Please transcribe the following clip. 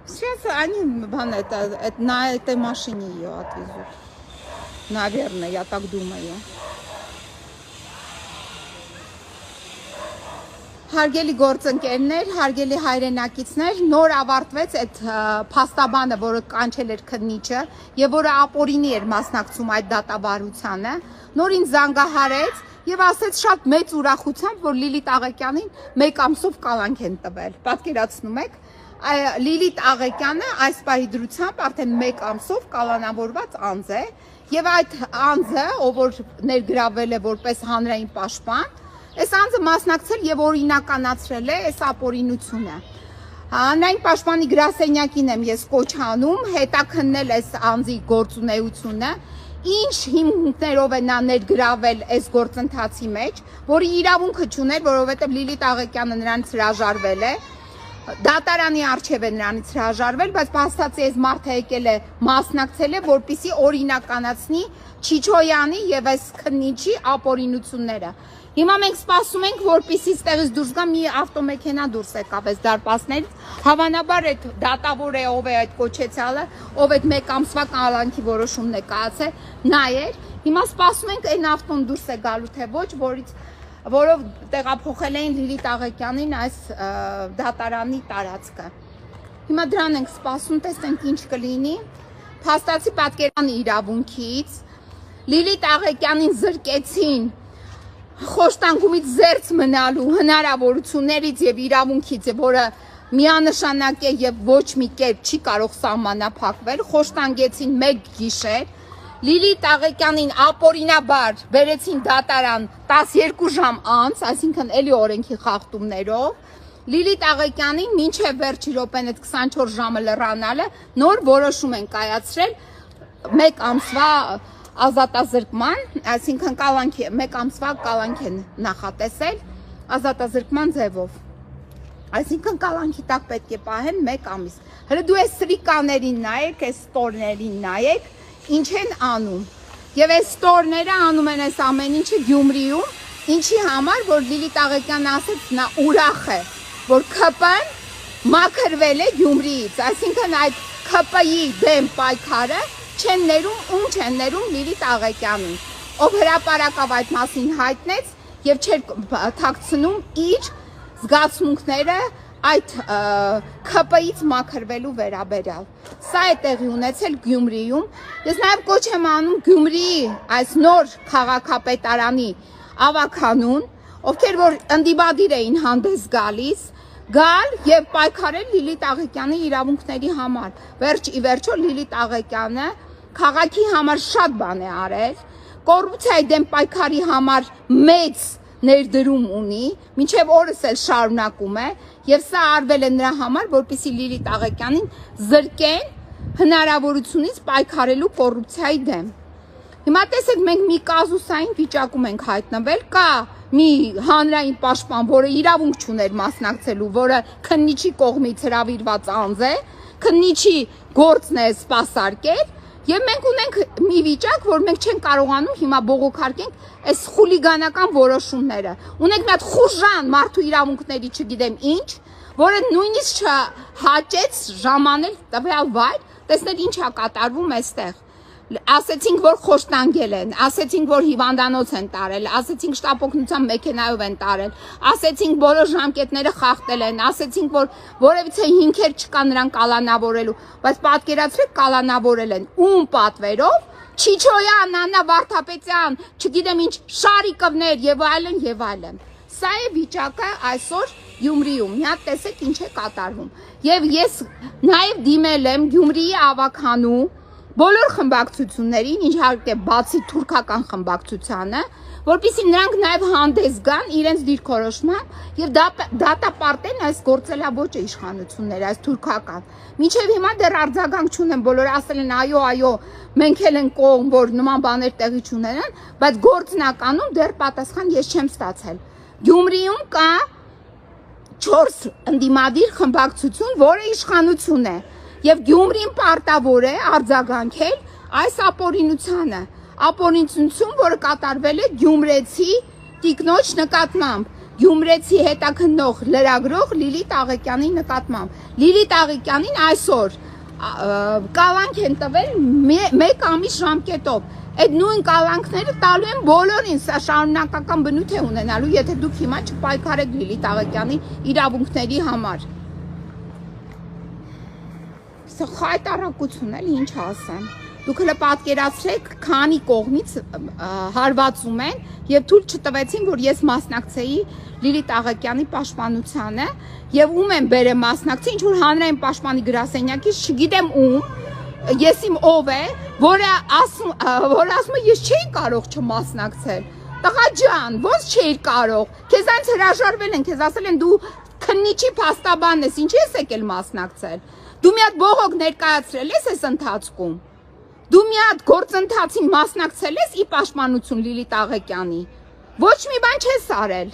Сейчас они, на этой машине ее отвезут. Наверное, я так думаю. Հարգելի գործընկերներ, հարգելի հայրենակիցներ, նոր ավարտվեց այդ փաստաբանը, որը կանչել էր քննիչը եւ որը ապօրինի էր մասնակցում այդ դատավարությանը, նորին զանգահարեց եւ ասեց շատ մեծ ուրախությամբ, որ Լիլիթ Աղեկյանին 1 ամսով կալանք են տվել։ Պատկերացնում եք, Լիլիթ Աղեկյանը այս պահի դրությամբ արդեն 1 ամսով կալանավորված անձ է եւ այդ անձը, ով որ ներգրավել է որպես հանրային պաշտպան, այս անձը մասնակցել եւ օրինականացրել է այս ապօրինությունը։ Հանրային պաշտպանի գրասենյակին եմ ես կոչ անում հետաքննել այս անձի գործունեությունը, ինչ հիմունքներով է նա ներգրավել այս գործընթացի մեջ, որի իրավունքը չուներ, որովհետեւ Լիլիթ Աղեկյանը նրանից հրաժարվել է, դատարանի առջև է նրանից հրաժարվել, բայց փաստացի այս մարդը եկել է մասնակցել է, որպեսզի օրինականացնի Չիչոյանի եւ այս քննիչի ապօրինությունները։ Հիմա մենք սպասում ենք, որպեսզի ստեղից դուրս գա մի ավտոմեքենա դուրս եկավ այս դարպասներից, հավանաբար այդ դատավոր է, ով է այդ կոչեցյալը, ով այդ 1 ամսվա կալանքի որոշումն է կայացել, նա էր։ Հիմա սպասում ենք այն ավտոն դուրս է գալու թե ոչ, որով տեղափոխել էին Լիլիթ Աղեկյանին այս դատարանի տարածքը։ Հիմա դրան ենք սպասում, տեսնենք ինչ կլինի։ Փաստացի պատկերանի իրավունքից Լիլիթ Աղեկյանին զրկեցին խոշտանգումից զերծ մնալու հնարավորություններից եւ իրավունքից, որը միանշանակ է եւ ոչ մի կերպ չի կարող սահմանափակվել, խոշտանգեցին 1 գիշեր, Լիլիթ Աղեկյանին ապօրինաբար բերեցին դատարան 12 ժամ անց, այսինքն էլի օրենքի խախտումներով, Լիլիթ Աղեկյանին մինչև վերջի րոպեն այդ 24 ժամը լռանալը նոր որոշում են կայացրել 1 ամսվա ազատազրկման, այսինքն կալանքի 1 ամսվա կալանք են նախատեսել ազատազրկման ձևով։ Այսինքն կալանքի տակ պետք է պահեն 1 ամիս։ Հələ դու այս սրիկաներին նայեք, այս ստորներին նայեք, ինչ են անում։ Եվ այս ստորները անում են այս ամեն ինչը Գյումրիում, ինչի համար, որ Լիլիթ Աղեկյանն ասեց, նա ուրախ է, որ ՔՊ-ն մաքրվել է Գյումրիից, այսինքն այդ ՔՊ-ի դեմ պայքարը չեն ներում Լիլիթ Աղեկյանին, ով հրապարակավ այդ մասին հայտնեց եւ չէր թաքցնում իր զգացմունքները այդ ՔՊ-ից մաքրվելու վերաբերյալ։ Սա է տեղի ունեցել Գյումրիում։ Ես նաեւ կոչ եմ անում Գյումրիի այս նոր քաղաքապետարանի ավականուն, ովքեր որ ընդդիմադիր էին հանդես գալիս, գալ եւ պայքարել Լիլիթ Աղեկյանի իրավունքների համար։ Վերջ ի վերջո Լիլիթ Աղեկյանը քաղաքի համար շատ բան է արել, կոռուպցիայի դեմ պայքարի համար մեծ ներդրում ունի, մինչև օրս էլ շարունակում է, եւ սա արվել է նրա համար, որպեսզի Լիլիթ Աղեկյանին զրկեն հնարավորությունից պայքարելու կոռուպցիայի դեմ։ Հիմա տեսեք, մենք մի կազուսային վիճակում ենք հայտնվել, կա մի հանրային պաշտպան, որը իրավունք չուներ մասնակցելու, որը քննիչի կողմից հրավիրված անձ է, քննիչի գործն է սպասարկել, եւ մենք ունենք մի վիճակ, որ մենք չենք կարողանում հիմա բողոքարկենք այս խուլիգանական որոշումները։ Ունենք մի հատ խուժան մարդու իրավունքների, չգիտեմ ինչ, որը նույնիսկ չհաճեց ժամանել տվյալ վայր, տեսնել ինչ է կատարվում այստեղ։ Ասեցինք, որ խոշտանգել են, ասեցինք, որ հիվանդանոց են տարել, ասեցինք շտապօգնության մեքենայով են տարել, ասեցինք բոլոր ժամկետները խախտել են, ասեցինք, որ որևիցե հիմքեր չկա նրան կալանավորելու, բայց պատկերացրեք կալանավորել են ում պատվերով, Չիչոյան, Աննա Վարդապետյան, չգիտեմ ինչ, Շարիկովներ եւ այլն եւ այլն։ Սա է վիճակը այսօր Գյումրիում, մի հատ տեսեք ինչ է կատարվում։ Եվ ես նաեւ դիմել եմ Գյումրիի ավականու բոլոր խմբակցություններին, իհարկե բացի թուրքական խմբակցությանը, որպեսզի նրանք նաև հանդես գան իրենց դիրքորոշմամբ եւ դատապարտեն այս գործելաբոճը իշխանությունները, այս թուրքական։ Մինչեւ հիմա դեռ արձագանք չունեն, բոլորը ասել են այո, մենք էլ ենք կողմ, որ նման բաներ տեղի չունենան, բայց գործնականում դեռ պատասխան ես չեմ ստացել։ Գյումրիում կա 4 ընդդիմադիր խմբակցություն, որը իշխանություն է։ Եվ Գյումրին պարտավոր է արձագանքել այս ապօրինությանը, որը կատարվել է գյումրեցի տիկնոջ նկատմամբ։ գյումրեցի հետաքննող լրագրող Լիլիթ Աղեկյանի նկատմամբ։ Լիլիթ Աղեկյանին այսօր կալանք են տվել 1 ամիս ժամկետով։ Այդ նույն կալանքները տալու են բոլորին, սա շարունակական բնույթ է ունենալու, եթե դուք հիմա չպայքարեք Լիլիթ Աղեկյանի իրավունքների համար։ Սա խայտարակություն էլ ինչ ասեմ։ Դուք հələ պատկերացրեք, քանի կողմից հարվածում են եւ թույլ չտվեցին, որ ես մասնակցեի Լիլիթ Աղեկյանի պաշտպանությանը եւ ում եմ բերեմ մասնակցի, ինչ որ հանրային պաշտպանի գրասենյակից, չգիտեմ ում, ես իմ ով է, որը ասում է ես չէի կարող չմասնակցել։ Տղա ջան, ոնց չէիր կարող։ Քեզանից հրաժարվել են, քեզ ասել են դու քննիչի փաստաբանն ես, ինչի ես եկել մասնակցել։ Դու մի հատ բողոք ներկայացրել ես այս ընթացքում։ Դու մի հատ գործընթացին մասնակցել ես ի պաշտպանություն Լիլիթ Աղեկյանի։ Ոչ մի բան չես արել։